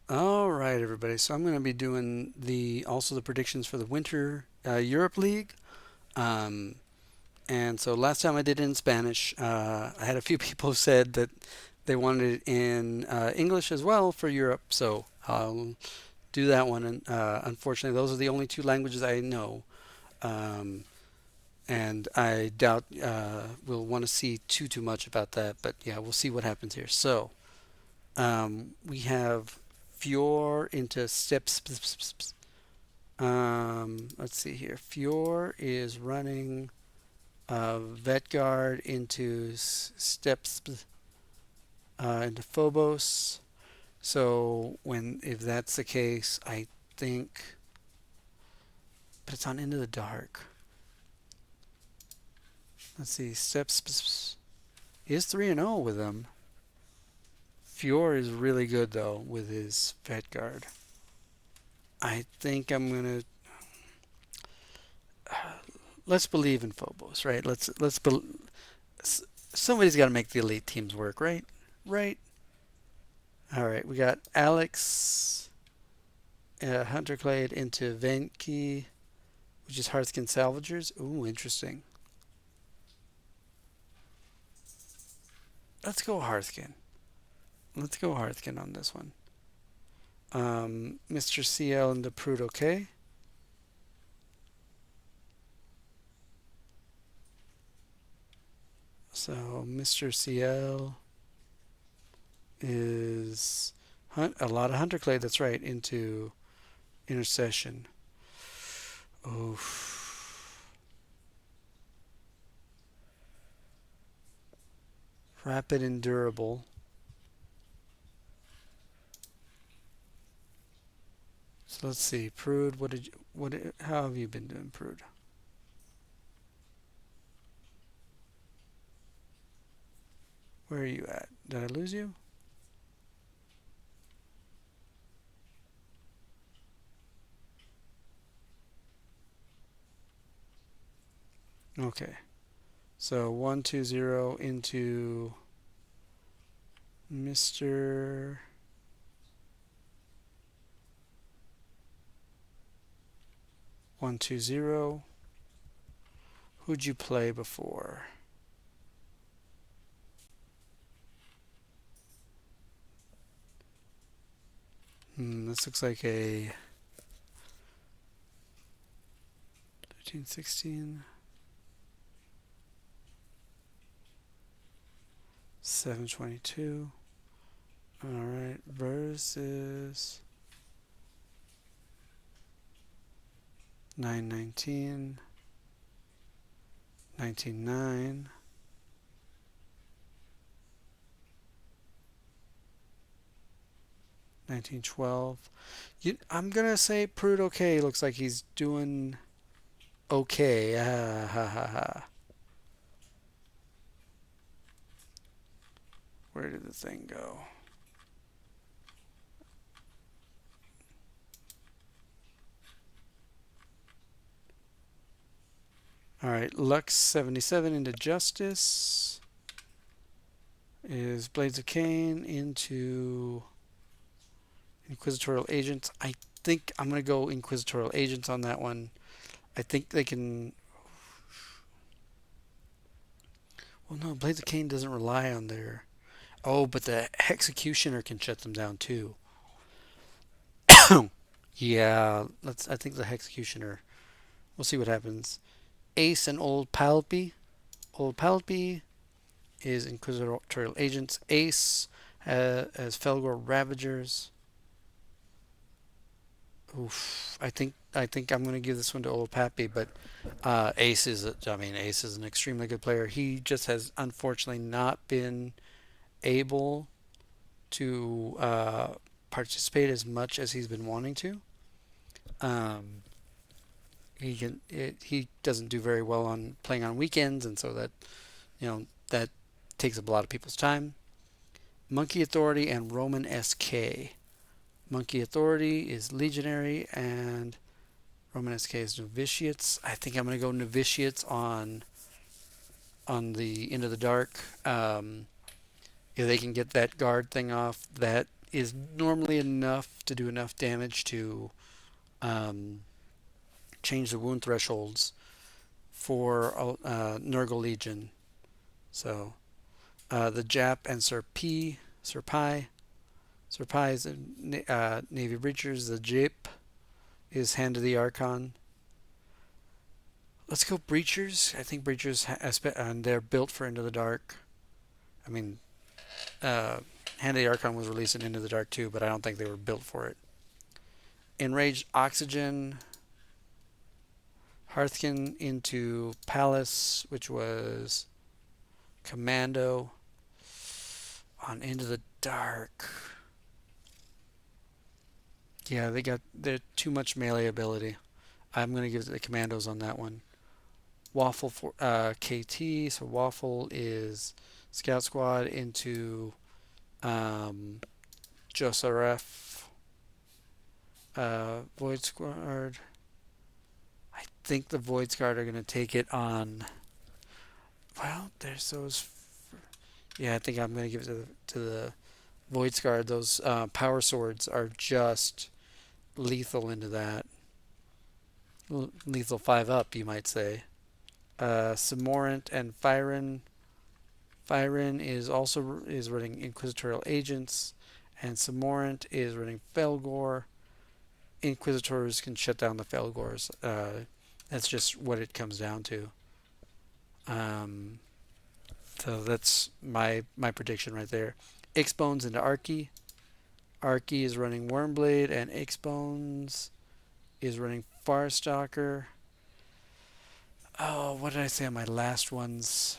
All right, everybody. So I'm going to be doing the predictions for the Winter Europe League. Um, and so last time I did it in Spanish, I had a few people who said that they wanted it in English as well for Europe. So I'll do that one. And unfortunately, those are the only two languages I know. Um, and I doubt we'll want to see too much about that. But yeah, we'll see what happens here. So we have Fior into steps. Let's see here. Fior is running Vetguard into steps into Phobos. So when if that's the case, I think, but it's on Into the Dark. Let's see. Steps is 3-0 with them. Fior is really good though with his Vetguard. I think I'm gonna let's believe in Phobos, right? Somebody's got to make the elite teams work, right? Right. All right. We got Alex Hunter Clade into Venki, which is Hearthskin Salvagers. Ooh, interesting. Let's go Hearthskin. Let's go Hearthskin on this one. Mr. CL into Prude, okay. So Mr. CL is a lot of Hunter Clade. That's right, into Intercession. Oof. Rapid and durable. So let's see, Prude. How have you been doing, Prude? Where are you at? Did I lose you? Okay. So 120 into Mr. 120. Who'd you play before? This looks like a 13, 16, 722. All right, versus 919, 199. 1912. I'm gonna say Prude okay. Looks like he's doing okay. Ah, ha ha ha. Where did the thing go? All right, Lux 77 into Justice is Blades of Cain into Inquisitorial Agents. I think I'm gonna go Inquisitorial Agents on that one. I think they can. Well, no, Blades of Cain doesn't rely on their. Oh, but the Executioner can shut them down too. Yeah, let's. I think the Executioner. We'll see what happens. Ace and Old Palpy. Old Palpy is Inquisitorial Agents. Ace as Felgor Ravagers. Oof. I think I'm going to give this one to Old Pappy, but Ace is I mean Ace is an extremely good player. He just has unfortunately not been able to participate as much as he's been wanting to. Um, he doesn't do very well on playing on weekends, and so that takes up a lot of people's time. Monkey Authority and Roman SK. Monkey Authority is Legionary, and Roman SK is Novitiates. I think I'm going to go Novitiates on the Into the Dark. If they can get that guard thing off, that is normally enough to do enough damage to um, change the wound thresholds for Nurgle Legion. So the Jap and Serpai is Navy Breachers. The Jip is Hand of the Archon. Let's go Breachers. I think Breachers, and they're built for Into the Dark. I mean, uh, Hand of the Archon was released in Into the Dark too, but I don't think they were built for it. Enraged Oxygen. Hearthkin into Palace, which was Commando. On Into the Dark. Yeah, they're too much melee ability. I'm going to give it to the Commandos on that one. Waffle for KT, so Waffle is Scout Squad into Josaref. Void Squad. I think the Void Squad are going to take it on. Well, there's those. Yeah, I think I'm going to give it to the Void Squad. Those power swords are just lethal into that. Lethal 5 up, you might say. Samorant and Fyron. Fyron is running Inquisitorial Agents, and Samorant is running Felgor. Inquisitors can shut down the Felgors. That's just what it comes down to. Um, so that's my prediction right there. X-Bones into Arky. Arky is running Wormblade, and X-Bones is running Farstalker. Oh, what did I say on my last ones?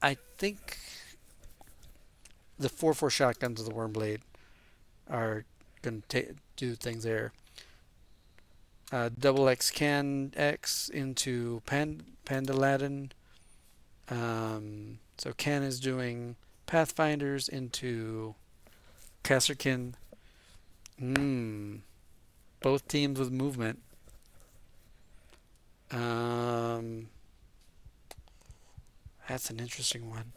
I think the 4/4 shotguns of the Wormblade are going to do things there. Double X Can X into Pandaladin. So Can is doing Pathfinders into Kasserkin. Both teams with movement. That's an interesting one.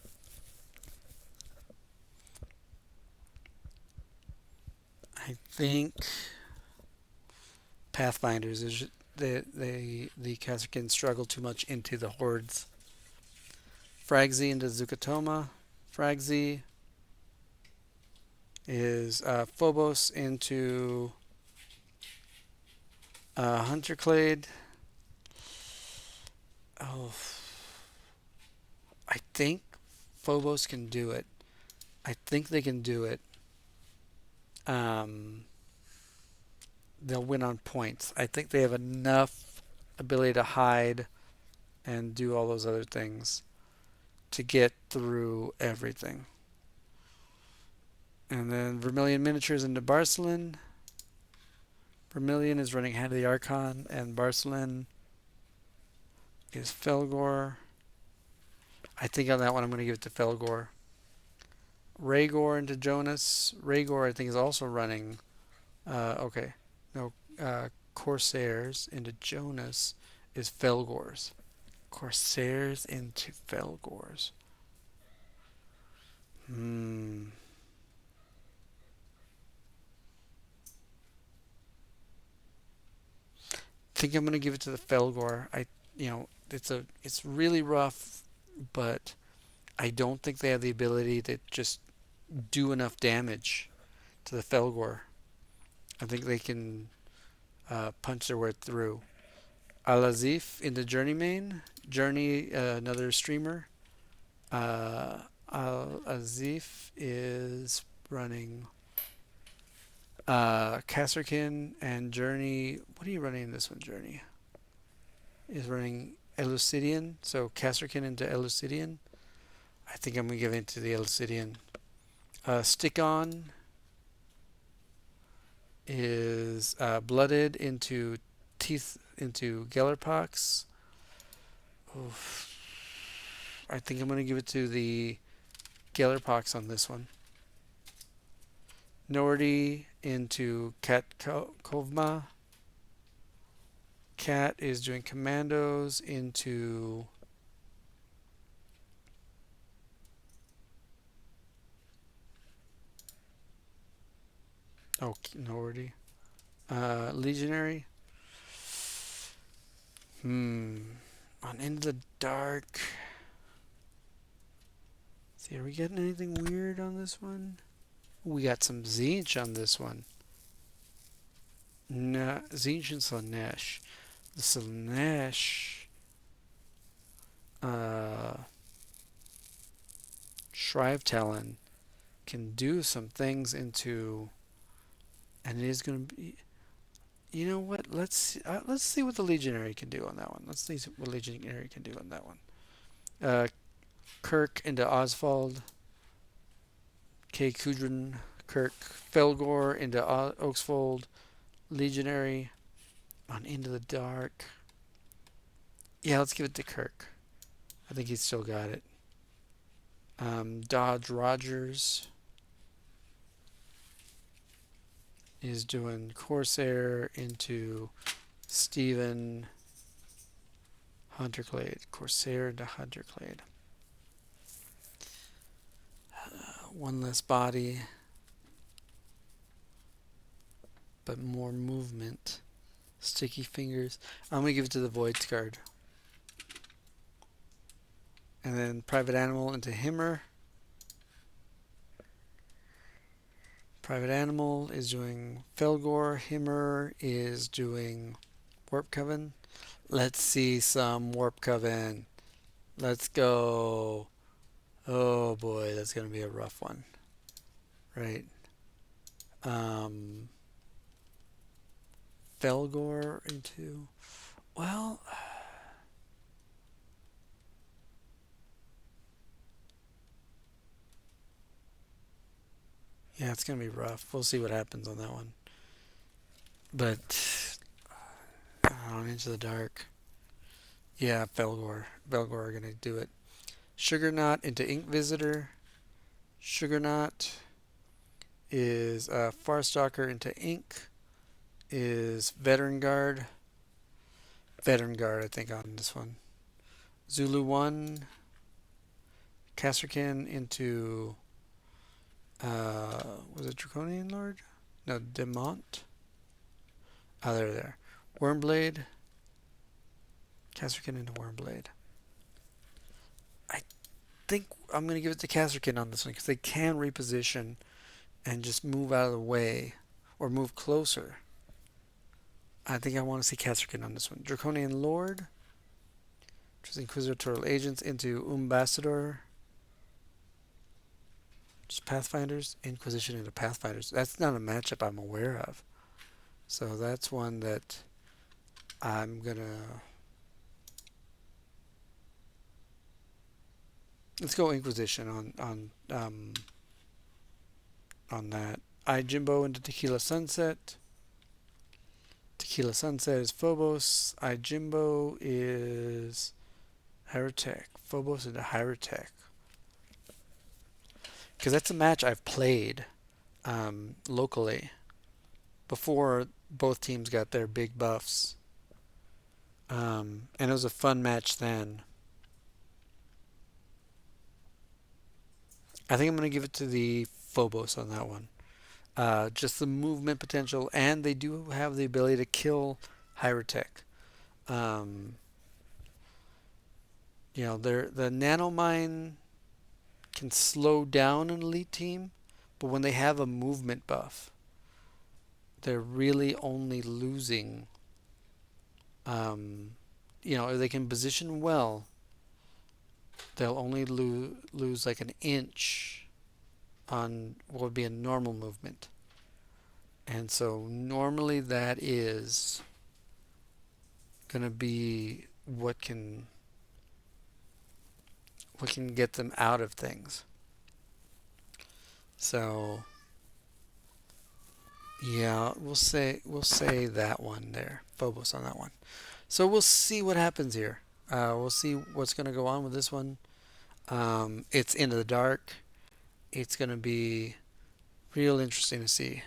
I think Pathfinders is the Kasserkin struggle too much into the hordes. Fragzy into Zukatoma. Fragzy is Phobos into Hunterclade. Oh, I think Phobos can do it. I think they can do it. They'll win on points. I think they have enough ability to hide and do all those other things to get through everything. And then Vermilion Miniatures into Barcelon. Vermilion is running Hand of the Archon, and Barcelon is Felgor. I think on that one I'm going to give it to Felgor. Rhaegor into Jonas. Rhaegor I think is also running. Corsairs into Jonas is Felgor's. Corsairs into Felgor's. Think I'm gonna give it to the Felgor. It's really rough, but I don't think they have the ability to just do enough damage to the Felgor. I think they can punch their way through. Al-Azif in the Journeyman. Journey, another streamer. Al-Azif is running Kasserkin and Journey. What are you running in this one, Journey? Is running Elucidian. So Kasserkin into Elucidian. I think I'm going to give it to the Elucidian. Stick On is Blooded into Teeth into Gellerpox. Oof. I think I'm going to give it to the Gellerpox on this one. Nordy into Kat Kovma. Kat is doing Commandos into Oh, Nordy. Legionary. Hmm. On Into the Dark. See, are we getting anything weird on this one? We got some Zinch on this one. No, Zinch and Slanesh. The Slanesh uh, Shrive Talon can do some things into, and it is going to be. You know what? Let's see what the Legionary can do on that one. Let's see what Legionary can do on that one. Uh, Kirk into Oswald. K. Kudrin, Kirk, Felgor into Oaksfold. Legionary on Into the Dark. Yeah, let's give it to Kirk. I think he's still got it. Dodge Rogers is doing Corsair into Stephen Hunterclade. Corsair into Hunterclade. One less body, but more movement. Sticky fingers. I'm going to give it to the Void card. And then Private Animal into Himmer. Private Animal is doing Felgor. Himmer is doing Warp Coven. Let's see some Warp Coven. Let's go. Oh boy, that's going to be a rough one. Right. Felgor into. Well. Yeah, it's going to be rough. We'll see what happens on that one. But on Into the Dark. Yeah, Felgor. Felgor are going to do it. Sugarknot into Ink Visitor. Sugarknot is Farstalker into Ink. Is Veteran Guard. Veteran Guard, I think, on this one. Zulu 1. Kasrkin into. Was it Draconian Lord? No, Demont. Oh, there. Wormblade. Kasrkin into Wormblade. I think I'm going to give it to Kasrkin on this one because they can reposition and just move out of the way or move closer. I think I want to see Kasrkin on this one. Draconian Lord, which is Inquisitorial Agents, into Ambassador. Just Pathfinders. Inquisition into Pathfinders. That's not a matchup I'm aware of. So that's one that I'm going to... Let's go Inquisition on that. Jimbo into Tequila Sunset. Tequila Sunset is Phobos. Jimbo is Hyrotech. Phobos into Hyrotech. Because that's a match I've played locally before both teams got their big buffs. And it was a fun match then. I think I'm going to give it to the Phobos on that one. Just the movement potential, and they do have the ability to kill Hyrotech. The Nanomine can slow down an elite team, but when they have a movement buff, they're really only losing. If they can position well, they'll only lose like an inch on what would be a normal movement. And so normally that is going to be what can get them out of things. So yeah, we'll say that one there, Phobos on that one. So we'll see what happens here. We'll see what's going to go on with this one. It's Into the Dark. It's going to be real interesting to see.